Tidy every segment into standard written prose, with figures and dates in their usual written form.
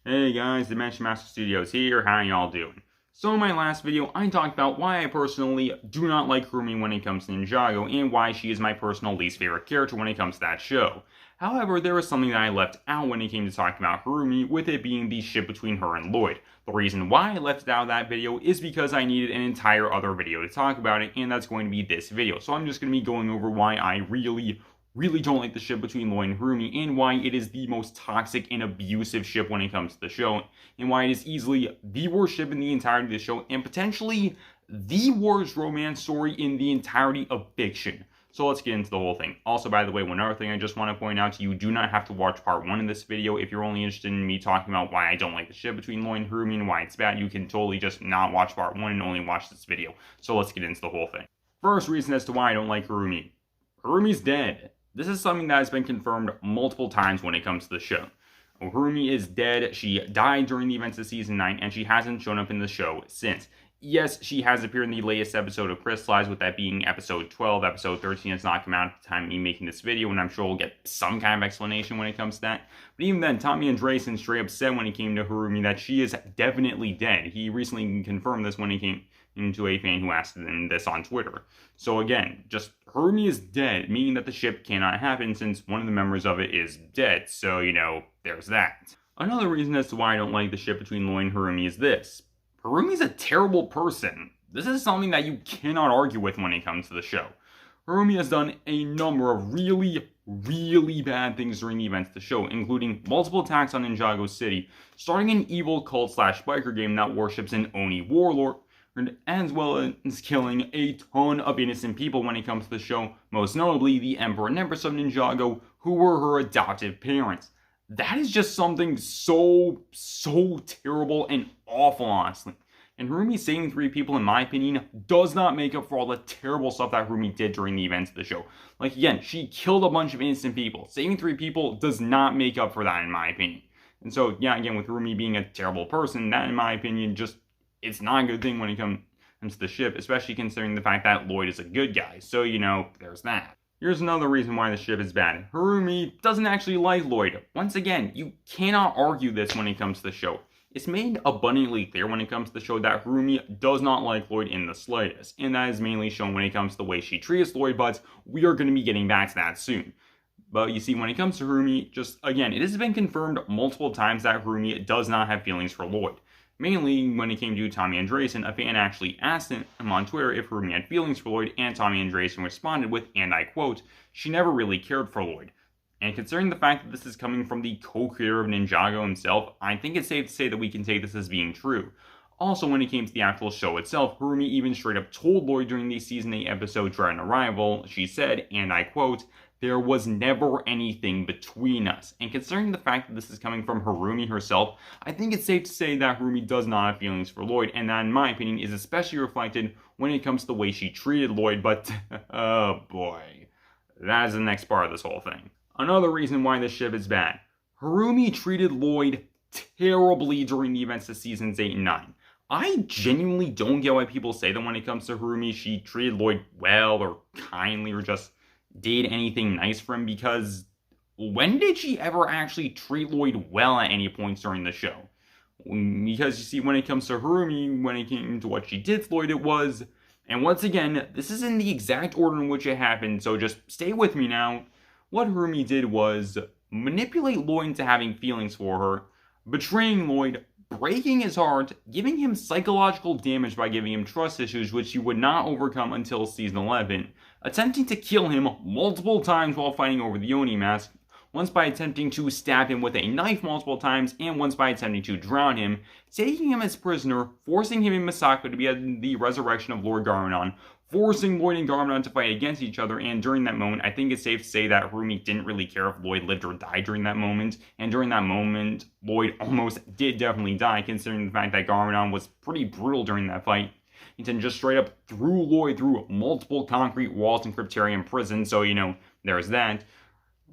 Hey guys, Dimension Master Studios here, how y'all doing? So in my last video, I talked about why I personally do not like Harumi when it comes to Ninjago, and why she is my personal least favorite character when it comes to that show. However, there was something that I left out when it came to talking about Harumi, with it being the ship between her and Lloyd. The reason why I left it out of that video is because I needed an entire other video to talk about it, and that's going to be this video. So I'm just going to be going over why I really don't like the ship between Lloyd and Harumi, and why it is the most toxic and abusive ship when it comes to the show, and why it is easily the worst ship in the entirety of the show, and potentially the worst romance story in the entirety of fiction. So let's get into the whole thing. Also, by the way, one other thing I just want to point out to you, do not have to watch part 1 of this video. If you're only interested in me talking about why I don't like the ship between Lloyd and Harumi and why it's bad, you can totally just not watch part 1 and only watch this video. So let's get into the whole thing. First reason as to why I don't like Harumi. Harumi's dead. This is something that has been confirmed multiple times when it comes to the show. Harumi is dead. She died during the events of Season 9, and she hasn't shown up in the show since. Yes, she has appeared in the latest episode of Crystallized, with that being episode 12. Episode 13 has not come out at the time of me making this video, and I'm sure we'll get some kind of explanation when it comes to that. But even then, Tommy Andreessen straight up said when it came to Harumi that she is definitely dead. He recently confirmed this when he came into a fan who asked him this on Twitter. So again, just Harumi is dead, meaning that the ship cannot happen since one of the members of it is dead. So, there's that. Another reason as to why I don't like the ship between Lloyd and Harumi is this. Harumi's a terrible person. This is something that you cannot argue with when it comes to the show. Harumi has done a number of really bad things during the events of the show, including multiple attacks on Ninjago City, starting an evil cult/biker game that worships an Oni warlord, as well as killing a ton of innocent people when it comes to the show, most notably the Emperor and Empress of Ninjago, who were her adoptive parents. That is just something so terrible and awful, honestly. And Harumi saving 3 people, in my opinion, does not make up for all the terrible stuff that Harumi did during the events of the show. Like, again, she killed a bunch of innocent people. Saving 3 people does not make up for that, in my opinion. And so, yeah, again, with Harumi being a terrible person, that, in my opinion, it's not a good thing when it comes to the ship, especially considering the fact that Lloyd is a good guy. So, there's that. Here's another reason why the ship is bad. Harumi doesn't actually like Lloyd. Once again, you cannot argue this when it comes to the show. It's made abundantly clear when it comes to the show that Harumi does not like Lloyd in the slightest, and that is mainly shown when it comes to the way she treats Lloyd, but we are going to be getting back to that soon. But you see, when it comes to Harumi, just again, it has been confirmed multiple times that Harumi does not have feelings for Lloyd. Mainly when it came to Tommy Andreessen, a fan actually asked him on Twitter if Harumi had feelings for Lloyd, and Tommy Andreessen responded with, and I quote, "She never really cared for Lloyd." And considering the fact that this is coming from the co-creator of Ninjago himself, I think it's safe to say that we can take this as being true. Also, when it came to the actual show itself, Harumi even straight up told Lloyd during the Season 8 episode Dread and Arrival, she said, and I quote, "There was never anything between us." And considering the fact that this is coming from Harumi herself, I think it's safe to say that Harumi does not have feelings for Lloyd, and that, in my opinion, is especially reflected when it comes to the way she treated Lloyd, but, oh boy, that is the next part of this whole thing. Another reason why this ship is bad. Harumi treated Lloyd terribly during the events of Seasons 8 and 9. I genuinely don't get why people say that when it comes to Harumi, she treated Lloyd well, or kindly, or just did anything nice for him, because when did she ever actually treat Lloyd well at any points during the show? Because you see, when it comes to Harumi, when it came to what she did to Lloyd, it was, and once again, this is in the exact order in which it happened, so just stay with me now. What Harumi did was manipulate Lloyd into having feelings for her, betraying Lloyd, breaking his heart, giving him psychological damage by giving him trust issues which he would not overcome until Season 11, attempting to kill him multiple times while fighting over the Oni mask, once by attempting to stab him with a knife multiple times, and once by attempting to drown him, taking him as prisoner, forcing him and Misako to be at the resurrection of Lord Garmadon, forcing Lloyd and Garmadon to fight against each other, and during that moment, I think it's safe to say that Harumi didn't really care if Lloyd lived or died during that moment, and during that moment, Lloyd almost did definitely die, considering the fact that Garmadon was pretty brutal during that fight. He then just straight up threw Lloyd through multiple concrete walls in Cryptarium Prison, so, there's that.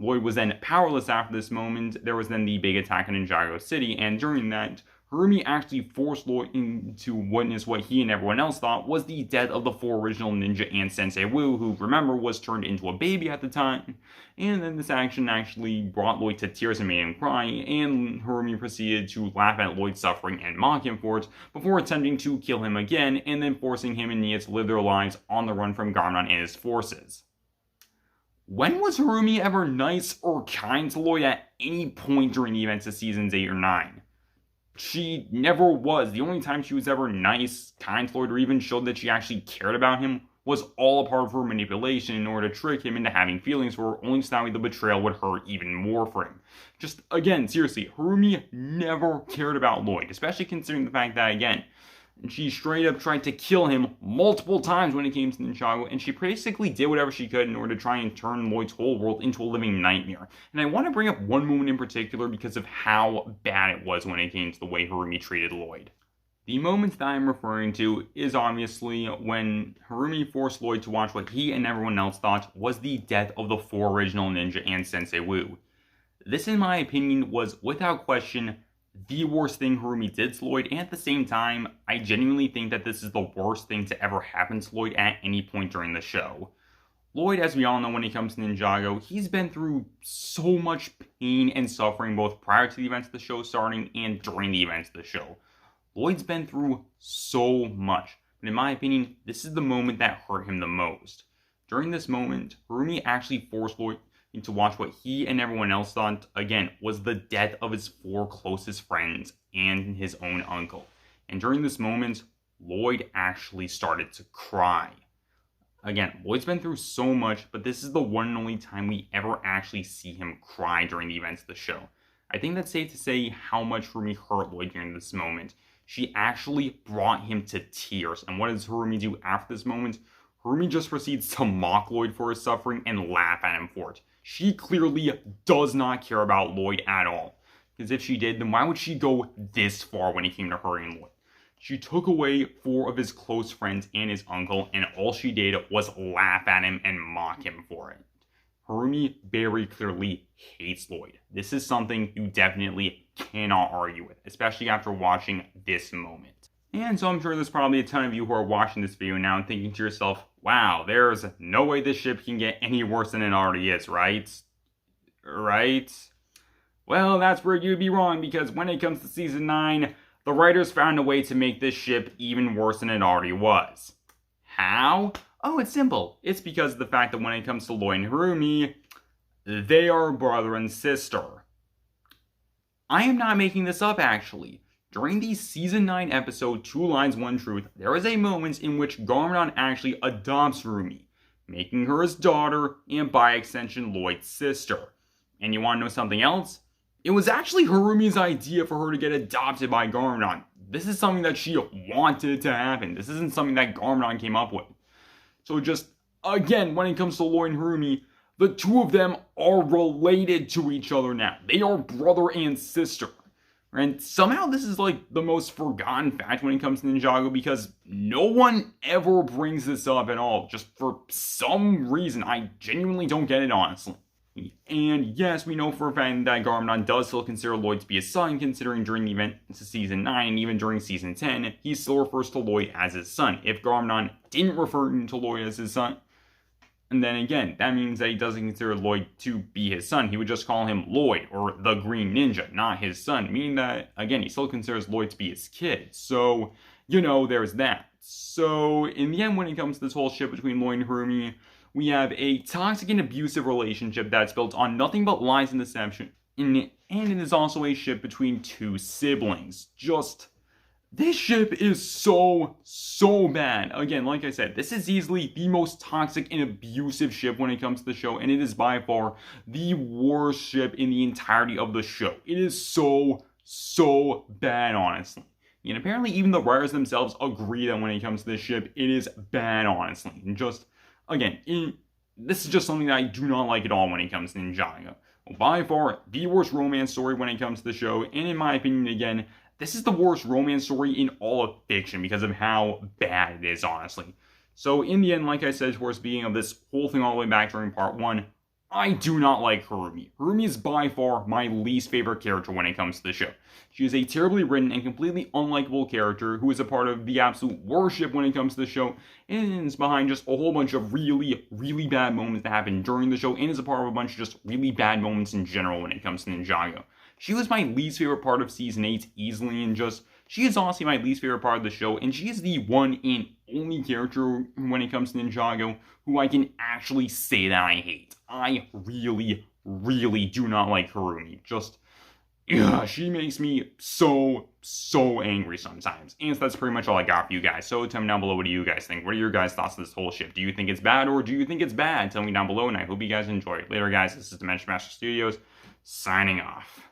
Lloyd was then powerless after this moment. There was then the big attack on Ninjago City, and during that, Harumi actually forced Lloyd to witness what he and everyone else thought was the death of the 4 original ninja and Sensei Wu, who, remember, was turned into a baby at the time. And then this action actually brought Lloyd to tears and made him cry, and Harumi proceeded to laugh at Lloyd's suffering and mock him for it, before attempting to kill him again, and then forcing him and Nia to live their lives on the run from Garmadon and his forces. When was Harumi ever nice or kind to Lloyd at any point during the events of seasons 8 or 9? She never was. The only time she was ever nice, kind to Lloyd, or even showed that she actually cared about him was all a part of her manipulation in order to trick him into having feelings for her, only so that the betrayal would hurt even more for him. Just, again, seriously, Harumi never cared about Lloyd, especially considering the fact that, again, she straight up tried to kill him multiple times when it came to Ninjago, and she basically did whatever she could in order to try and turn Lloyd's whole world into a living nightmare. And I want to bring up one moment in particular because of how bad it was when it came to the way Harumi treated Lloyd. The moment that I'm referring to is obviously when Harumi forced Lloyd to watch what he and everyone else thought was the death of the 4 original ninja and Sensei Wu. This, in my opinion, was without question the worst thing Harumi did to Lloyd, and at the same time, I genuinely think that this is the worst thing to ever happen to Lloyd at any point during the show. Lloyd, as we all know when it comes to Ninjago, he's been through so much pain and suffering both prior to the events of the show starting and during the events of the show. Lloyd's been through so much, but in my opinion, this is the moment that hurt him the most. During this moment, Harumi actually forced Lloyd to watch what he and everyone else thought, again, was the death of his 4 closest friends and his own uncle. And during this moment, Lloyd actually started to cry. Again, Lloyd's been through so much, but this is the one and only time we ever actually see him cry during the events of the show. I think that's safe to say how much Harumi hurt Lloyd during this moment. She actually brought him to tears. And what does Harumi do after this moment? Harumi just proceeds to mock Lloyd for his suffering and laugh at him for it. She clearly does not care about Lloyd at all. Because if she did, then why would she go this far when it came to hurting Lloyd? She took away 4 of his close friends and his uncle, and all she did was laugh at him and mock him for it. Harumi very clearly hates Lloyd. This is something you definitely cannot argue with, especially after watching this moment. And so I'm sure there's probably a ton of you who are watching this video now and thinking to yourself, wow, there's no way this ship can get any worse than it already is, right? Right? Well, that's where you'd be wrong, because when it comes to Season 9, the writers found a way to make this ship even worse than it already was. How? Oh, it's simple. It's because of the fact that when it comes to Lloyd and Harumi, they are brother and sister. I am not making this up, actually. During the Season 9 episode 2 Lines 1 Truth, there is a moment in which Garmadon actually adopts Harumi, making her his daughter and by extension Lloyd's sister. And you want to know something else? It was actually Harumi's idea for her to get adopted by Garmadon. This is something that she wanted to happen. This isn't something that Garmadon came up with. So just, again, when it comes to Lloyd and Harumi, the 2 of them are related to each other now. They are brother and sister. And somehow this is like the most forgotten fact when it comes to Ninjago, because no one ever brings this up at all. Just for some reason, I genuinely don't get it, honestly. And yes, we know for a fact that Garmadon does still consider Lloyd to be his son, considering during the event to Season 9 and even during Season 10, he still refers to Lloyd as his son. If Garmadon didn't refer to Lloyd as his son, and then again, that means that he doesn't consider Lloyd to be his son. He would just call him Lloyd, or the Green Ninja, not his son. Meaning that, again, he still considers Lloyd to be his kid. So, you know, there's that. So, in the end, when it comes to this whole shit between Lloyd and Harumi, we have a toxic and abusive relationship that's built on nothing but lies and deception. And it is also a ship between 2 siblings. This ship is so bad. Again, like I said, this is easily the most toxic and abusive ship when it comes to the show, and it is by far the worst ship in the entirety of the show. It is so bad, honestly. And apparently even the writers themselves agree that when it comes to this ship, it is bad, honestly. And just, again, this is just something that I do not like at all when it comes to Ninjago. By far, the worst romance story when it comes to the show, and in my opinion, again, this is the worst romance story in all of fiction because of how bad it is, honestly. So in the end, like I said towards the beginning of this whole thing all the way back during part 1, I do not like Harumi. Harumi is by far my least favorite character when it comes to the show. She is a terribly written and completely unlikable character who is a part of the absolute worship when it comes to the show, and is behind just a whole bunch of really, really bad moments that happen during the show, and is a part of a bunch of just really bad moments in general when it comes to Ninjago. She was my least favorite part of Season 8 easily, and she is honestly my least favorite part of the show, and she is the one and only character when it comes to Ninjago who I can actually say that I hate. I really, really do not like Harumi. She makes me so angry sometimes. And so that's pretty much all I got for you guys. So tell me down below, what do you guys think? What are your guys' thoughts on this whole ship? Do you think it's bad, or do you think it's bad? Tell me down below, and I hope you guys enjoy it. Later, guys, this is Dimension Master Studios, signing off.